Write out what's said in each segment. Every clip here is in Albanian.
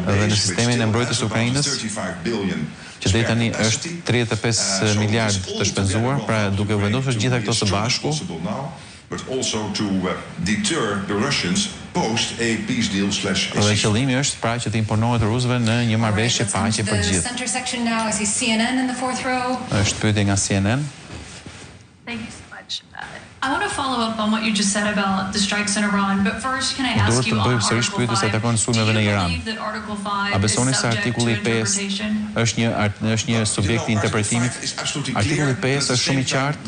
Dhe në sistemin e mbrojtjes të Ukrainës, që deri tani është 35 miliard të shpenzuar, pra duke u vendosur gjitha këto së bashku, but also to deter the Russians post a peace deal / dhe qëllimi është pra që të imponohet rusëve në një marrëveshje paqe për gjithë. Është pyetje nga CNN. Thank you so much. I want to follow up on what you just said about the strikes in Iran, but first can I ask you on Article 5? A besoni se artikulli 5 është një subjekt i interpretimit? Artikulli 5 është shumë i qartë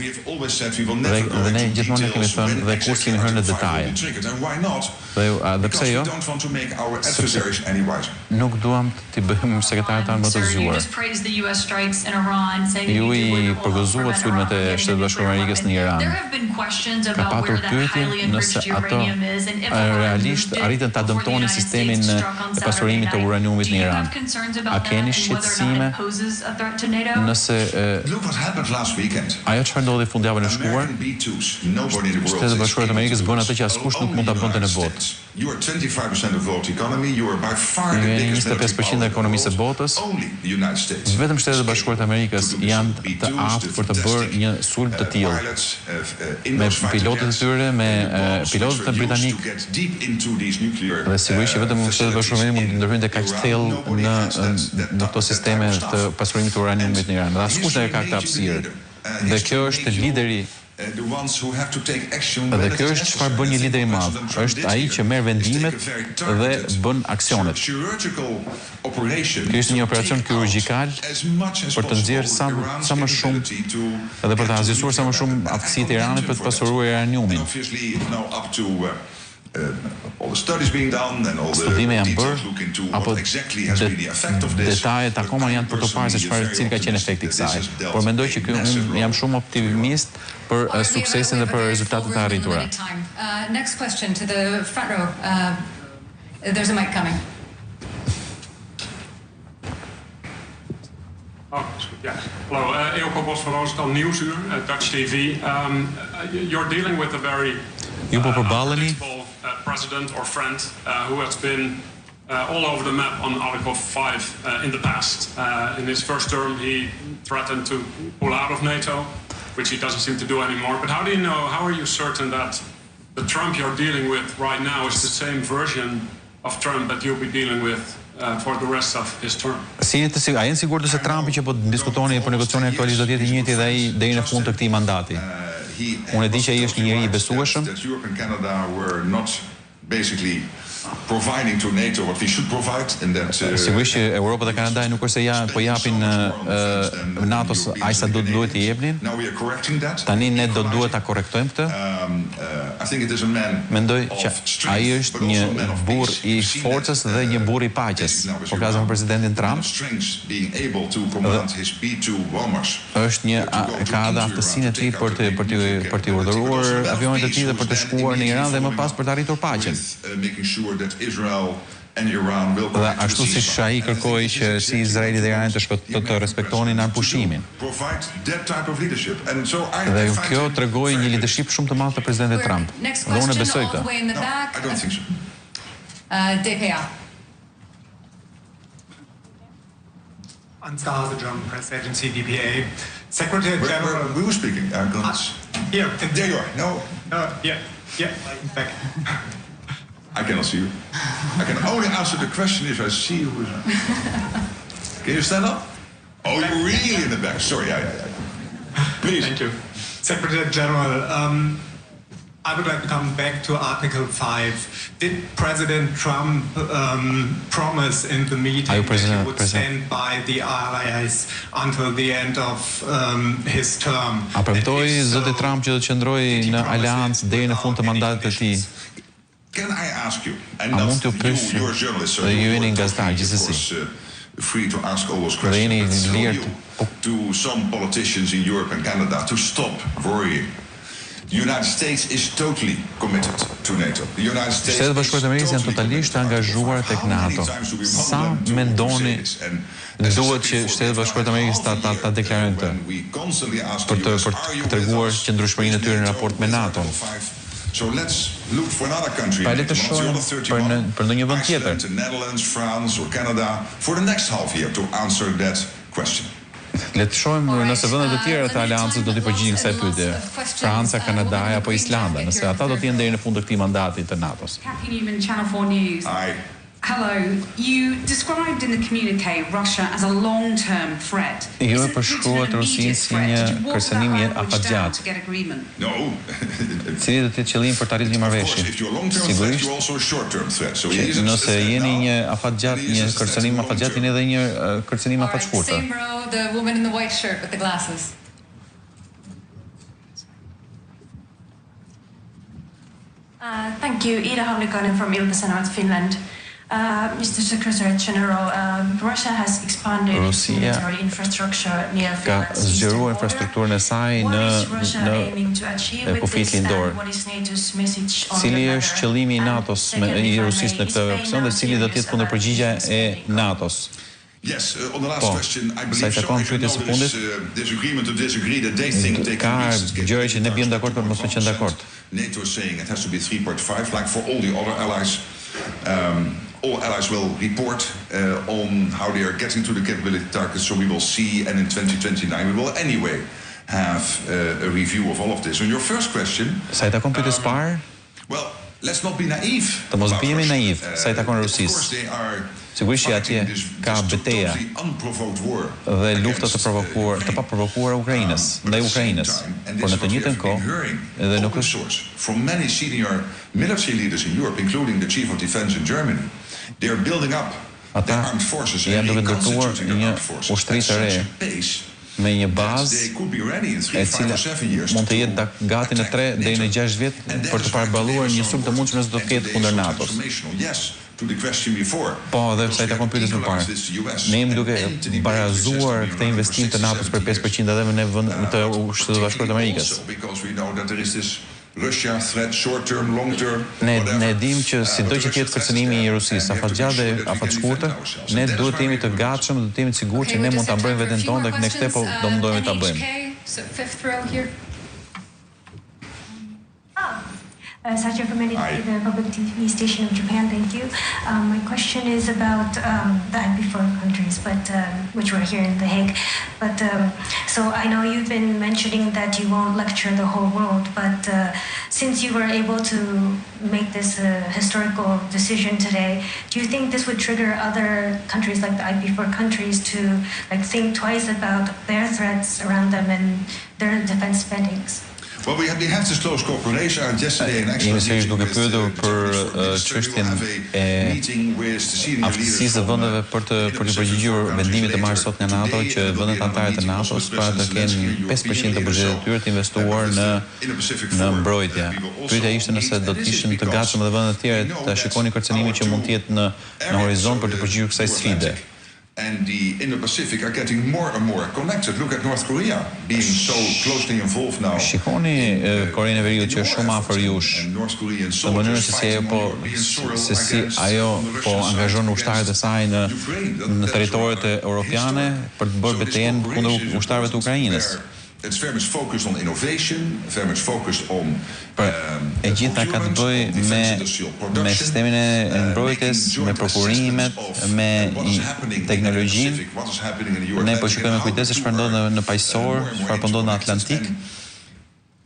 dhe ne gjithmonë kemi thënë dhe kur kemi hyrë në detaje. Dhe pse jo? Nuk duam të bëjmë sekretarët tanë më të zgjuar. Ju i përgëzuat sulmet e Shtetit Bashkuar Amerikës në Iran. Ka patur pyetje nëse ato realisht arritën ta dëmtonin sistemin e pasurimit të uraniumit në Iran. A keni shqetësime nëse ajo çfarë ndodhi fundjavën e shkuar? Shtetet e Bashkuara të Amerikës bën atë që askush nuk mund ta bënte në botë. You are 25% of world economy, you are by far the biggest 25% e ekonomisë së botës. Vetëm Shtetet e Bashkuara të Amerikës janë të aftë për të bërë një sulm të tillë. Me pilotët e tyre, me pilotët e britanik. Dhe sigurisht që vetëm Shtetet e Bashkuara mund të ndërhyjnë kaq thellë në këto sisteme të pasurimit të uraniumit në Iran. Dhe askush nuk ka këtë hapësirë. Dhe kjo është lideri. Dhe kjo është çfarë bën një lider i madh, është ai që merr vendimet dhe bën aksionet. Ky është një operacion kirurgjikal për të nxjerrë sa më shumë dhe për të azisuar sa më shumë aftësitë e Iranit për të pasuruar uraniumin. Studime janë bërë, apo detajet akoma janë për të parë se cili ka qenë efekti i kësaj. Por mendoj që unë jam shumë optimist për suksesin dhe për rezultatet e arritura. Next question to the front row. There's a mic coming. Oh, yeah. Hello, Eelco Bos van Roosendaal, Nieuwsuur, Dutch TV. You're dealing with a very unpredictable president or friend who has been all over the map on Article 5 in the past. In his first term, he threatened to pull out of NATO, which he doesn't seem to do anymore. But how do you know, how are you certain that the Trump you're dealing with right now is the same version of Trump that you'll be dealing with for the rest of his term? A jenë sigurt se Trumpi që po diskutoni për negociacionin aktualisht do të jetë i njëjti dhe ai deri në fund të këtij mandati? Unë e di që ai është një njeri i besueshëm. Providing to NATO what we should provide in that sigurisht që Europa dhe Kanada nuk është se po japin NATO-s aq sa duhet të jepnin. Tani ne do duhet ta korrektojmë këtë. Mendoj që ai është një burr i forcës dhe një burr i paqes. Po flasim për presidentin Trump. Është një ka edhe aftësinë e tij për të urdhëruar avionet e tij dhe për të shkuar në Iran dhe më pas për të arritur paqen. Dhe ashtu si ai kërkoi që si Izraeli dhe Irani të respektonin anëpushimin. Dhe kjo tregoi një leadership shumë të madh të presidentit Trump. Dhe unë besoj këtë. Ansgar, the German press agency DPA. Secretary General. We were speaking. Here. There you are. No. Yeah, in fact. I cannot see you. I can only answer the question if I see you. Can you stand up? Oh, you're really in the back. Sorry, yeah. Please. Thank you. Secretary General, I would like to come back to Article 5. Did President Trump promise in the meeting that he would stand by the allies until the end of his term? A premtoi zoti Trump që do të qëndrojë në aleancë deri në fund të mandatit të tij? Can I ask you, and not you, you're a journalist, so you are free to ask all those questions, to some politicians in Europe and Canada to stop worrying. The United States is totally committed to NATO. The United States Shtetet Bashkuara të Amerikës janë totalisht angazhuar tek NATO. Sa mendoni duhet që Shtetet Bashkuara të Amerikës ta deklarojnë këtë? Për të treguar qëndrueshmërinë e tyre në raport me NATO. So let's look for another country. Pa le të shohim për ndonjë vend tjetër. Iceland, the Netherlands, France or Canada for the next half year to answer that question. Le të shohim nëse vendet e tjera të aleancës do t'i përgjigjen kësaj pyetje. Franca, Kanada apo Islanda, nëse ata do të jenë deri në fund të këtij mandati të NATO-s. Hello, you described in the communique Russia as a long-term threat. Ju e përshkruat Rusinë si një kërcënim i afatgjat. No. Cili do të jetë qëllimi për të arritur një marrëveshje? Sigurisht. Nëse jeni një afatgjat, një kërcënim afatgjat, jeni edhe një kërcënim afatshkurtër. The woman in the white shirt with the glasses. Thank you. Ida Havlikainen from Ilta-Sanomat, Finland. Mr. Secretary General, Russia has expanded its military infrastructure near Finland. Ka zgjeruar infrastrukturën e saj në kufit lindor. Cili është qëllimi i NATO-s i Rusisë në këtë opsion dhe cili do të jetë kundërpërgjigja e NATO-s? Yes, on the last question, I believe so. I don't know if there's disagreement to disagree that they think they can use it. Gjëra që ne bjem dakord për mos të qenë dakord. NATO is saying it has to be 3.5, like for all the other allies. All allies will report on how they are getting to the capability targets, so we will see, and in 2029 we will anyway have a review of all of this. On your first question, sa i takon pyetjes parë, well, let's not be naive. Të mos bëhemi naiv sa i takon Rusisë. Sigurisht që atje ka betejë dhe lufta të paprovokuara Ukrainës, ndaj Ukrainës. Por në të njëjtën kohë, edhe nuk është from many senior military leaders in Europe, including the chief of defense in Germany, they are building up their armed forces and reconstituting their armed forces. Ushtri të re me një bazë e cila mund të jetë gati në 3 deri në 6 vjet për të paraballuar një sulm të mundshëm që do të ketë kundër NATO-s. Po, dhe sa i takon pyetjes më parë. Ne jemi duke barazuar këtë investim të NATO-s për 5% edhe në vend të Shtetit Bashkuar të Amerikës. Russia threat short term, long term. Ne dim që sido që të jetë kërcënimi i Rusisë, afatgjat dhe afatshkurtër, ne duhet të jemi të gatshëm, duhet të jemi të sigurt që ne mund ta bëjmë veten tonë dhe ne këtë po do mundohemi ta bëjmë. Sacha from the public TV station of Japan, thank you. My question is about the IP4 countries, but which were here in The Hague. But so I know you've been mentioning that you won't lecture the whole world, but since you were able to make this historical decision today, do you think this would trigger other countries like the IP4 countries to think twice about their threats around them and their defense spendings? Well, we have this close cooperation. Yesterday, jemi sërish duke pyetur për çështjen e aftësisë të vendeve për të përgjigjur vendimit të marrë sot nga NATO që vendet anëtare të NATO-s para të kenë 5% të buxhetit të tyre të investuar në mbrojtje. Pyetja ishte nëse do të ishin të gatshëm edhe vendet e tjera ta shikonin kërcënimin që mund të jetë në horizont për të përgjigjur kësaj sfide. And the Indo-Pacific are getting more and more connected. Look at North Korea being so closely involved now. Shikoni Korenë e Veriut që është shumë afër jush. Në mënyrën se si ajo po angazhon ushtarët e saj në territoret europiane për të bërë betejën kundër ushtarëve të Ukrainës. It's very much focused on innovation, very much focused on e gjitha ka të bëjë me sistemin e mbrojtjes, me prokurimet, me teknologjinë. Ne po shikojmë me kujdes çfarë ndodh në paqësor, çfarë po ndodh në Atlantik.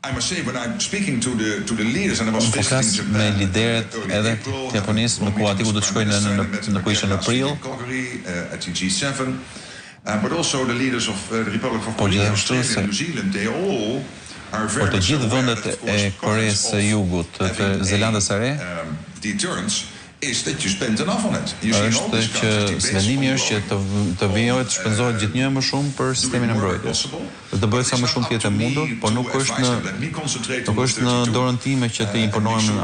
I must say, when I'm speaking to the leaders, and I was visiting Japan, me liderët edhe të Japonisë, me ku aty ku do të shkojnë në ku ishte në prill. At the G7. But also the leaders of the Republic of Korea, Australia, and New Zealand, they all are very much aware that, of course, part of having deterrence is that you spend enough on it. Është që vendimi është që të vijohet të shpenzohet gjithnjë më shumë për sistemin e mbrojtjes. Të bëhet sa më shumë të jetë mundur, por nuk është në dorën time që të imponojmë